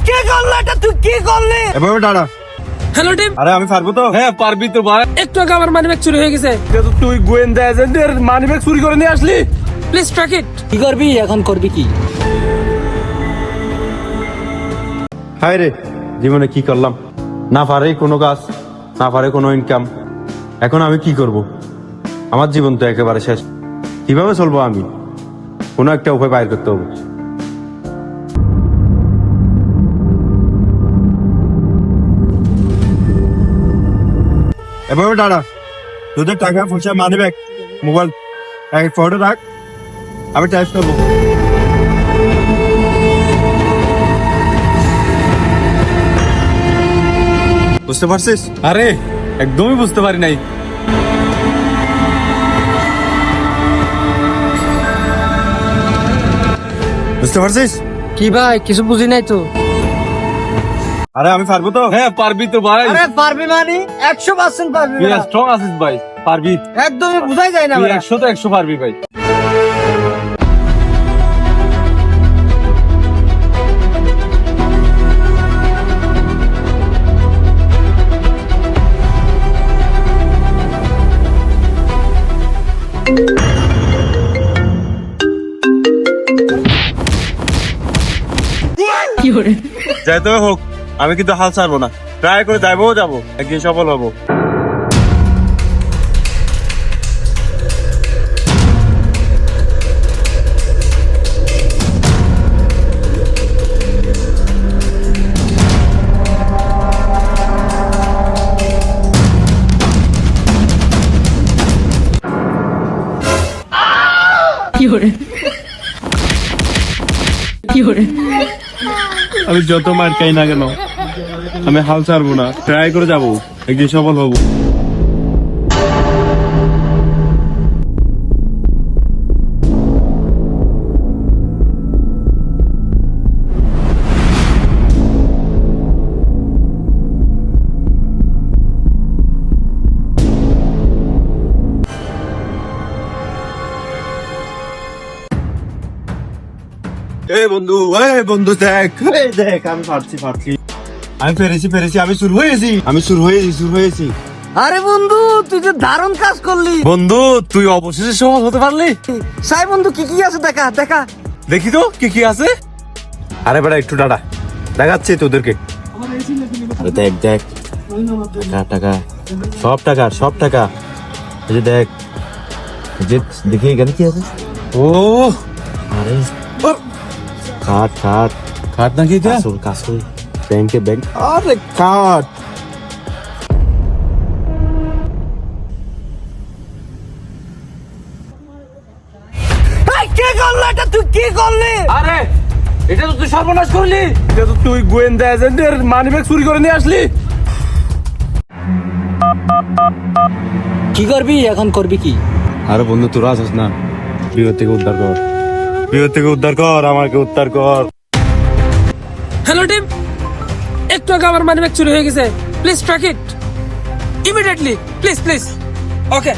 কে করলে এটা? তুই কি করলি? এভাবে দাঁড়া। হ্যালো টিম, আরে আমি পারবো তো। হ্যাঁ পারবি তো ভাই। একটু আগে আমার মানিব্যাগ চুরি হয়ে গেছে। তুই গোয়েন্দা এজেন্টের মানিব্যাগ চুরি করে নিয়ে আসলি? প্লিজ ট্র্যাক ইট। কি করবি এখন? করবি কি? হায় রে, জীবনে কি করলাম? না পারে কোনো কাজ, না পারে কোনো ইনকাম। এখন আমি কি করব? আমার জীবন তো একেবারে শেষ। কিভাবে চলবো আমি? কোনো একটা উপায় বাইর করতে হবে। এভাবে দাঁড়া। তোদের টাকা পয়সা মানি ব্যাগ মোবাইল এক ফটো রাখ, আমি টাইপ করবো। বুঝতে পারছিস? আরে একদমই বুঝতে পারি নাই। বুঝতে পারছিস? কি ভাই, কিছু বুঝি নাই তো। আরে আমি পারবো তো। হ্যাঁ পারবি তো ভাই। আরে পারবি মানে 100% পারবি। তুই স্ট্রং আছিস ভাই, পারবি। একদমই বুঝাই যায় না। তুই 100 তো 100 পারবি ভাই। যাইতে হোক, আমি কিন্তু হাল ছাড়বো না। ট্রাই করে যাবো, একদিন সফল হবো। আমি যত মার খাই না কেন, আমি হাল ছাড়বো না। ট্রাই করে যাবো, একদিন সফল হবো। এই বন্ধু দেখ, দেখ আমি পারছি। আমি পেরেছি, আমি শুরু হয়েছি। আরে বন্ধু, তুই যে দারুণ কাজ করলি। বন্ধু তুই অবশেষে সফল হতে পারলি। সাই বন্ধু, কি কি আছে দেখা দেখা। দেখি তো কি কি আছে। আরে বেটা একটু দাঁড়া, দেখাচ্ছি তোদেরকে। আরে দেখ টাকা, সব টাকা। এই যে দেখ, যে দেখি এখানে কি আছে। ও আরে খাট খাট নাকি এটা? কাসুর ব্যাংক। আরে খাট। কে করলে এটা? তুই কি করলি? আরে এটা তো তুই সর্বনাশ করলি। এটা তো তুই গোয়েন্দা এজেন্টের মানিব্যাগ চুরি করে নিয়ে আসলি। কি করবি এখন? করবি কি? আরে বন্ধু তোরা আছিস না, বিপদ থেকে উদ্ধার কর, আমাকে উদ্ধার কর। হ্যালো টিম, একটু আগে আমার মানিব্যাগ চুরি হয়ে গেছে। Please track it immediately, please. Okay.